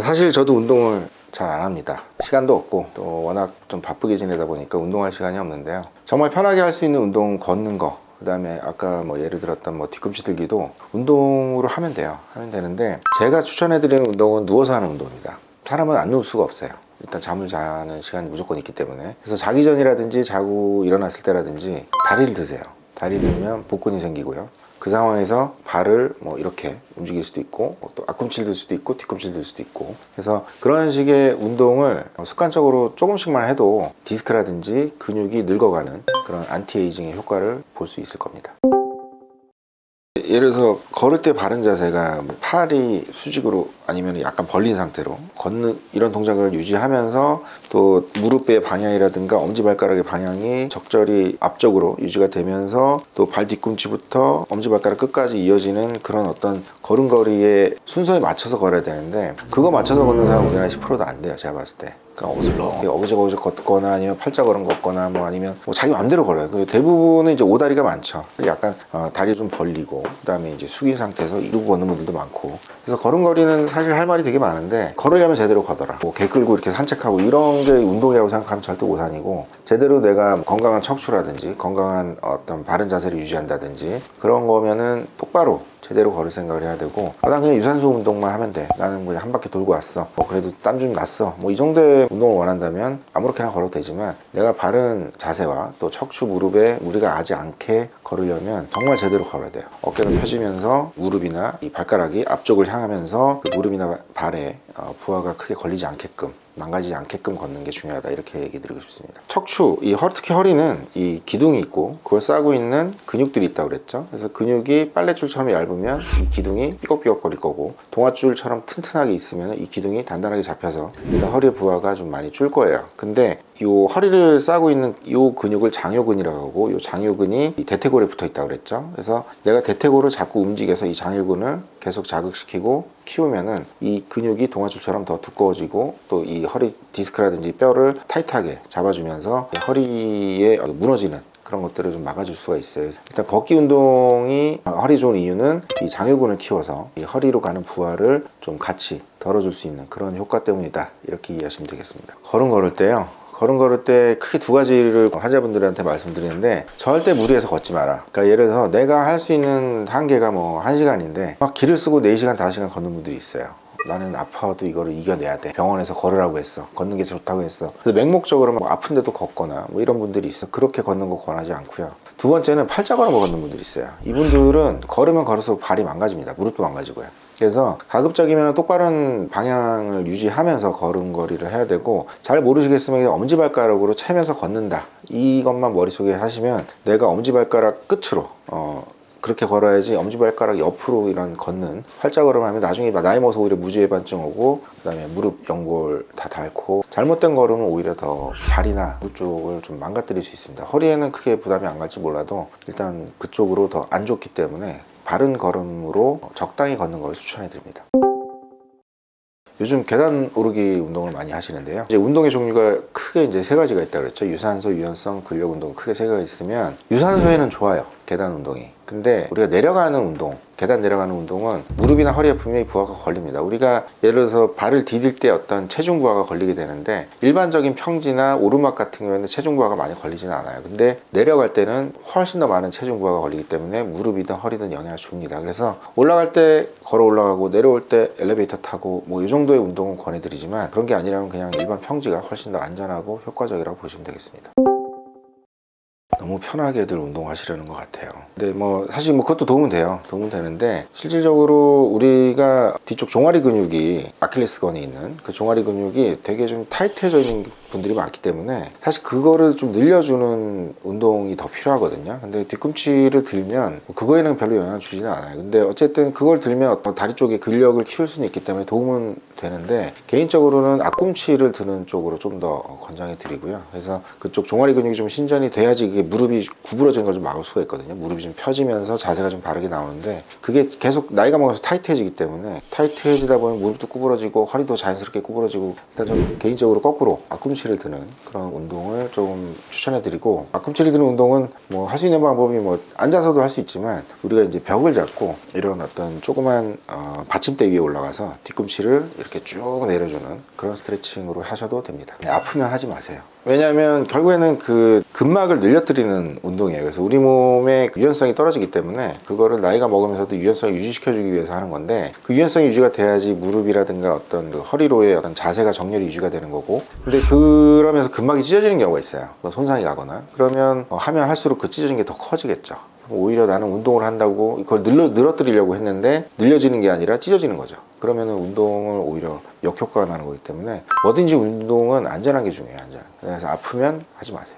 사실 저도 운동을 잘 안 합니다. 시간도 없고 또 워낙 좀 바쁘게 지내다 보니까 운동할 시간이 없는데요. 정말 편하게 할 수 있는 운동 걷는 거, 그 다음에 아까 뭐 예를 들었던 뭐 뒤꿈치 들기도 운동으로 하면 돼요. 하면 되는데 제가 추천해드리는 운동은 누워서 하는 운동입니다. 사람은 안 누울 수가 없어요. 일단 잠을 자는 시간이 무조건 있기 때문에. 그래서 자기 전이라든지 자고 일어났을 때라든지 다리를 드세요. 다리 들면 복근이 생기고요. 그 상황에서 발을 뭐 이렇게 움직일 수도 있고 또 앞꿈치를 들 수도 있고 뒤꿈치를 들 수도 있고, 그래서 그런 식의 운동을 습관적으로 조금씩만 해도 디스크라든지 근육이 늙어가는 그런 안티에이징의 효과를 볼 수 있을 겁니다. 예를 들어서 걸을 때 바른 자세가 팔이 수직으로 아니면 약간 벌린 상태로 걷는 이런 동작을 유지하면서 또 무릎의 방향이라든가 엄지발가락의 방향이 적절히 앞쪽으로 유지가 되면서 또 발 뒤꿈치부터 엄지발가락 끝까지 이어지는 그런 어떤 걸음걸이의 순서에 맞춰서 걸어야 되는데, 그거 맞춰서 걷는 사람 우리나라에 10%도 안 돼요. 제가 봤을 때. 그러니까 어그저그저 걷거나 아니면 팔자걸음 걷거나 뭐 아니면 뭐 자기 마음대로 걸어요. 그리고 대부분은 이제 오다리가 많죠. 약간 다리 좀 벌리고 그다음에 이제 숙인 상태에서 이러고 걷는 분들도 많고, 그래서 걸음걸이는 사실 할 말이 되게 많은데 걸으려면 제대로 걷어라. 뭐 개 끌고 이렇게 산책하고 이런 게 운동이라고 생각하면 절대 오산이고, 제대로 내가 건강한 척추라든지 건강한 어떤 바른 자세를 유지한다든지 그런 거면은 똑바로 제대로 걸을 생각을 해야 되고, 난 그냥 유산소 운동만 하면 돼, 나는 그냥 한 바퀴 돌고 왔어, 뭐 그래도 땀 좀 났어, 뭐 이 정도의 운동을 원한다면 아무렇게나 걸어도 되지만, 내가 바른 자세와 또 척추 무릎에 무리가 가지 않게 걸으려면 정말 제대로 걸어야 돼요. 어깨는 펴지면서 무릎이나 이 발가락이 앞쪽을 향하면서 그 무릎이나 발에 부하가 크게 걸리지 않게끔, 망가지지 않게끔 걷는 게 중요하다, 이렇게 얘기 드리고 싶습니다. 척추, 특히 허리는 이 기둥이 있고 그걸 싸고 있는 근육들이 있다고 그랬죠. 그래서 근육이 빨래줄처럼 얇으면 이 기둥이 삐걱삐걱 거릴 거고, 동아줄처럼 튼튼하게 있으면 이 기둥이 단단하게 잡혀서 일단 허리의 부하가 좀 많이 줄 거예요. 근데 이 허리를 싸고 있는 이 근육을 장요근이라고 하고, 이 장요근이 이 대퇴골에 붙어 있다고 그랬죠. 그래서 내가 대퇴골을 자꾸 움직여서 이 장요근을 계속 자극시키고 키우면은 이 근육이 동아줄처럼 더 두꺼워지고 또 이 허리 디스크라든지 뼈를 타이트하게 잡아주면서 허리에 무너지는 그런 것들을 좀 막아줄 수가 있어요. 일단 걷기 운동이 허리 좋은 이유는 이 장요근을 키워서 이 허리로 가는 부하를 좀 같이 덜어줄 수 있는 그런 효과 때문이다, 이렇게 이해하시면 되겠습니다. 걸음 걸을 때요, 걸음 걸을 때 크게 두 가지를 환자분들한테 말씀드리는데, 절대 무리해서 걷지 마라. 그러니까 예를 들어서 내가 할 수 있는 한계가 뭐 1시간인데 막 길을 쓰고 4시간 5시간 걷는 분들이 있어요. 나는 아파도 이거를 이겨내야 돼, 병원에서 걸으라고 했어, 걷는 게 좋다고 했어. 그래서 맹목적으로 뭐 아픈데도 걷거나 뭐 이런 분들이 있어. 그렇게 걷는 거 권하지 않고요. 두 번째는 팔자걸음 걷는 분들이 있어요. 이분들은 걸으면 걸을수록 발이 망가집니다. 무릎도 망가지고요. 그래서 가급적이면 똑바른 방향을 유지하면서 걸음걸이를 해야 되고, 잘 모르시겠으면 엄지발가락으로 채면서 걷는다, 이것만 머릿속에 하시면, 내가 엄지발가락 끝으로 그렇게 걸어야지 엄지발가락 옆으로 이런 걷는 팔자걸음을 하면 나중에 나이 먹어서 오히려 무지해반증 오고, 그 다음에 무릎 연골 다 닳고, 잘못된 걸음은 오히려 더 발이나 무릎 쪽을 좀 망가뜨릴 수 있습니다. 허리에는 크게 부담이 안 갈지 몰라도 일단 그쪽으로 더 안 좋기 때문에 바른 걸음으로 적당히 걷는 걸 추천해 드립니다. 요즘 계단 오르기 운동을 많이 하시는데요. 이제 운동의 종류가 크게 이제 3가지가 있다고 그랬죠. 유산소, 유연성, 근력 운동, 크게 3가지가 있으면 유산소에는 좋아요, 계단 운동이. 근데 우리가 내려가는 운동, 계단 내려가는 운동은 무릎이나 허리에 분명히 부하가 걸립니다. 우리가 예를 들어서 발을 디딜 때 어떤 체중 부하가 걸리게 되는데, 일반적인 평지나 오르막 같은 경우에는 체중 부하가 많이 걸리지는 않아요. 근데 내려갈 때는 훨씬 더 많은 체중 부하가 걸리기 때문에 무릎이든 허리든 영향을 줍니다. 그래서 올라갈 때 걸어 올라가고 내려올 때 엘리베이터 타고 뭐 이 정도의 운동은 권해드리지만, 그런 게 아니라면 그냥 일반 평지가 훨씬 더 안전하고 효과적이라고 보시면 되겠습니다. 너무 편하게들 운동하시려는 것 같아요. 근데 뭐 사실 뭐 그것도 도움은 돼요. 도움은 되는데, 실질적으로 우리가 뒤쪽 종아리 근육이, 아킬레스건이 있는 그 종아리 근육이 되게 좀 타이트해져 있는 분들이 많기 때문에 사실 그거를 좀 늘려주는 운동이 더 필요하거든요. 근데 뒤꿈치를 들면 그거에는 별로 영향을 주지는 않아요. 근데 어쨌든 그걸 들면 어떤 다리 쪽에 근력을 키울 수는 있기 때문에 도움은 되는데, 개인적으로는 앞꿈치를 드는 쪽으로 좀 더 권장해 드리고요. 그래서 그쪽 종아리 근육이 좀 신전이 돼야지 그게 무릎이 구부러지는 걸 좀 막을 수가 있거든요. 무릎이 좀 펴지면서 자세가 좀 바르게 나오는데, 그게 계속 나이가 먹어서 타이트해지기 때문에, 타이트해지다 보면 무릎도 구부러지고 허리도 자연스럽게 구부러지고, 일단 좀 개인적으로 거꾸로 앞꿈치 뒤꿈치를 드는 그런 운동을 좀 추천해 드리고, 앞꿈치를 드는 운동은 뭐 할 수 있는 방법이 뭐 앉아서도 할 수 있지만, 우리가 이제 벽을 잡고 이런 어떤 조그만 받침대 위에 올라가서 뒤꿈치를 이렇게 쭉 내려주는 그런 스트레칭으로 하셔도 됩니다. 아프면 하지 마세요. 왜냐하면 결국에는 그 근막을 늘려뜨리는 운동이에요. 그래서 우리 몸의 유연성이 떨어지기 때문에 그거를 나이가 먹으면서도 유연성을 유지시켜주기 위해서 하는 건데, 그 유연성이 유지가 돼야지 무릎이라든가 어떤 그 허리로의 어떤 자세가 정렬이 유지가 되는 거고, 근데 그러면서 근막이 찢어지는 경우가 있어요. 손상이 가거나. 그러면 하면 할수록 그 찢어진 게 더 커지겠죠. 오히려 나는 운동을 한다고 이걸 늘어뜨리려고 했는데 늘려지는 게 아니라 찢어지는 거죠. 그러면 운동을 오히려 역효과가 나는 거기 때문에 뭐든지 운동은 안전한 게 중요해요. 안전. 그래서 아프면 하지 마세요.